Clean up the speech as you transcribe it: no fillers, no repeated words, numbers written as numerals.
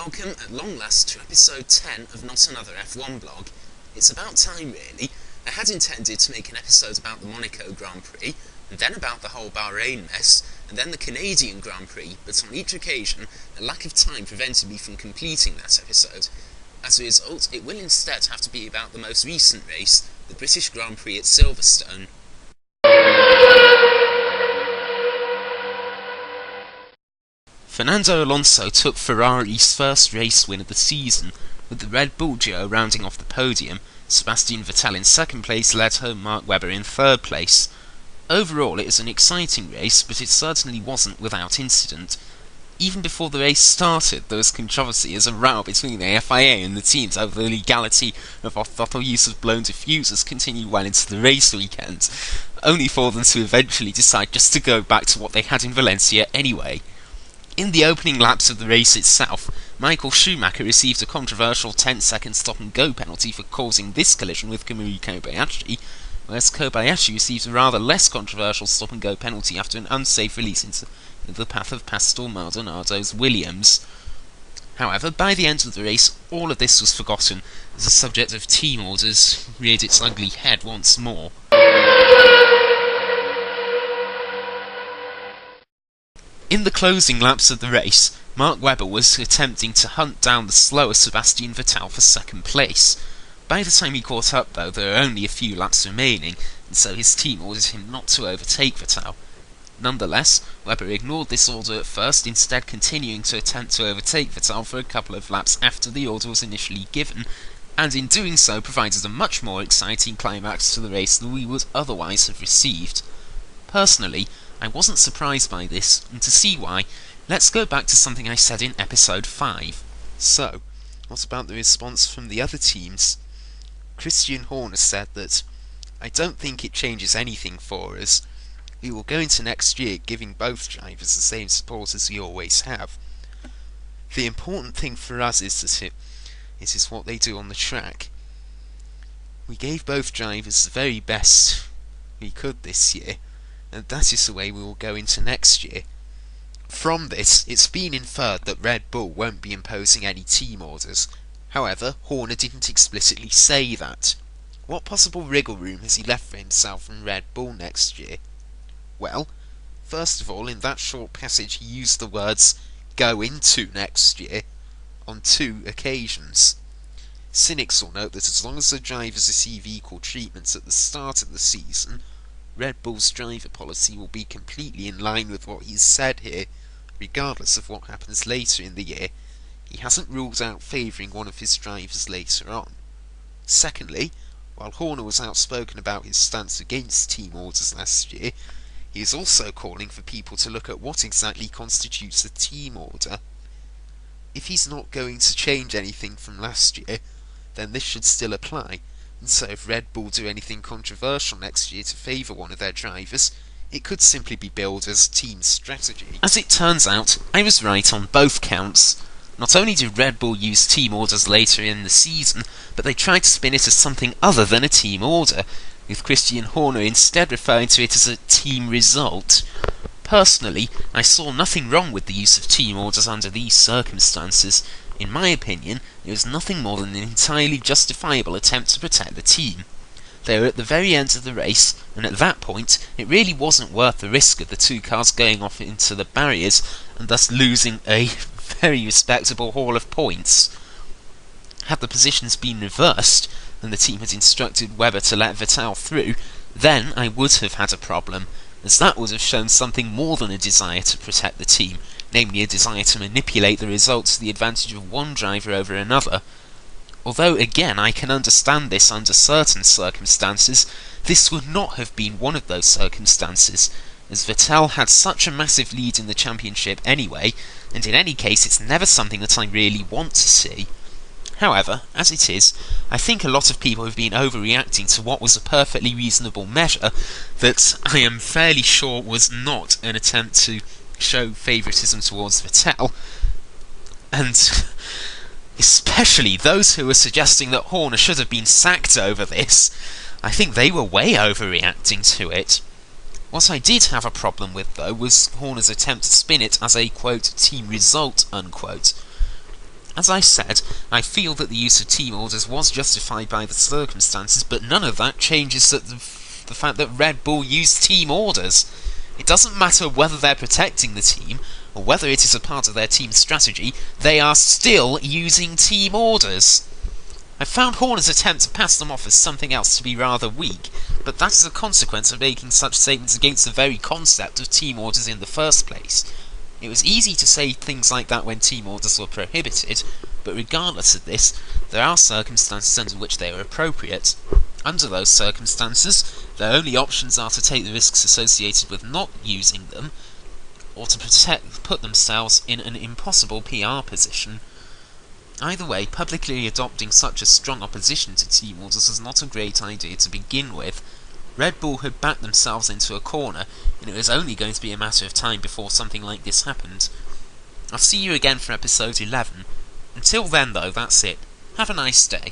welcome at long last to episode 10 of Not Another F1 blog. It's about time really. I had intended to make an episode about the Monaco Grand Prix, and then about the whole Bahrain mess, and then the Canadian Grand Prix, but on each occasion a lack of time prevented me from completing that episode. As a result, it will instead have to be about the most recent race, the British Grand Prix at Silverstone. Fernando Alonso took Ferrari's first race win of the season, with the Red Bull duo rounding off the podium. Sebastian Vettel in second place led home Mark Webber in third place. Overall it was an exciting race, but it certainly wasn't without incident. Even before the race started, there was controversy as a row between the FIA and the teams over the legality of off-throttle use of blown diffusers continued well into the race weekend, only for them to eventually decide just to go back to what they had in Valencia anyway. In the opening laps of the race itself, Michael Schumacher received a controversial 10-second stop-and-go penalty for causing this collision with Kamui Kobayashi, whereas Kobayashi received a rather less controversial stop-and-go penalty after an unsafe release into the path of Pastor Maldonado's Williams. However, by the end of the race, all of this was forgotten, as the subject of team orders reared its ugly head once more. In the closing laps of the race, Mark Webber was attempting to hunt down the slower Sebastian Vettel for second place. By the time he caught up though, there were only a few laps remaining, and so his team ordered him not to overtake Vettel. Nonetheless, Webber ignored this order at first, instead continuing to attempt to overtake Vettel for a couple of laps after the order was initially given, and in doing so provided a much more exciting climax to the race than we would otherwise have received. Personally, I wasn't surprised by this, and to see why, let's go back to something I said in episode 5. So, what about the response from the other teams? Christian Horner said that, "I don't think it changes anything for us. We will go into next year giving both drivers the same support as we always have. The important thing for us is that it is what they do on the track. We gave both drivers the very best we could this year, and that is the way we will go into next year." From this, it's been inferred that Red Bull won't be imposing any team orders. However, Horner didn't explicitly say that. What possible wriggle room has he left for himself from Red Bull next year? Well, first of all, in that short passage he used the words "go into next year" on 2 occasions. Cynics will note that as long as the drivers receive equal treatments at the start of the season, Red Bull's driver policy will be completely in line with what he's said here, regardless of what happens later in the year. He hasn't ruled out favouring one of his drivers later on. Secondly, while Horner was outspoken about his stance against team orders last year, he is also calling for people to look at what exactly constitutes a team order. If he's not going to change anything from last year, then this should still apply. And so if Red Bull do anything controversial next year to favour one of their drivers, it could simply be billed as team strategy. As it turns out, I was right on both counts. Not only did Red Bull use team orders later in the season, but they tried to spin it as something other than a team order, with Christian Horner instead referring to it as a team result. Personally, I saw nothing wrong with the use of team orders under these circumstances. In my opinion, it was nothing more than an entirely justifiable attempt to protect the team. They were at the very end of the race, and at that point, it really wasn't worth the risk of the 2 cars going off into the barriers, and thus losing a very respectable haul of points. Had the positions been reversed, and the team had instructed Webber to let Vettel through, then I would have had a problem, as that would have shown something more than a desire to protect the team, namely a desire to manipulate the results to the advantage of one driver over another. Although, again, I can understand this under certain circumstances, this would not have been one of those circumstances, as Vettel had such a massive lead in the championship anyway, and in any case it's never something that I really want to see. However, as it is, I think a lot of people have been overreacting to what was a perfectly reasonable measure that I am fairly sure was not an attempt to show favouritism towards Vettel, and especially those who were suggesting that Horner should have been sacked over this. I think they were way overreacting to it. What I did have a problem with, though, was Horner's attempt to spin it as a, quote, team result, unquote. As I said, I feel that the use of team orders was justified by the circumstances, but none of that changes the fact that Red Bull used team orders. It doesn't matter whether they're protecting the team, or whether it is a part of their team strategy, they are still using team orders. I found Horner's attempt to pass them off as something else to be rather weak, but that is a consequence of making such statements against the very concept of team orders in the first place. It was easy to say things like that when team orders were prohibited, but regardless of this, there are circumstances under which they are appropriate. Under those circumstances, their only options are to take the risks associated with not using them, or to put themselves in an impossible PR position. Either way, publicly adopting such a strong opposition to team orders was not a great idea to begin with. Red Bull had backed themselves into a corner, and it was only going to be a matter of time before something like this happened. I'll see you again for episode 11. Until then, though, that's it. Have a nice day.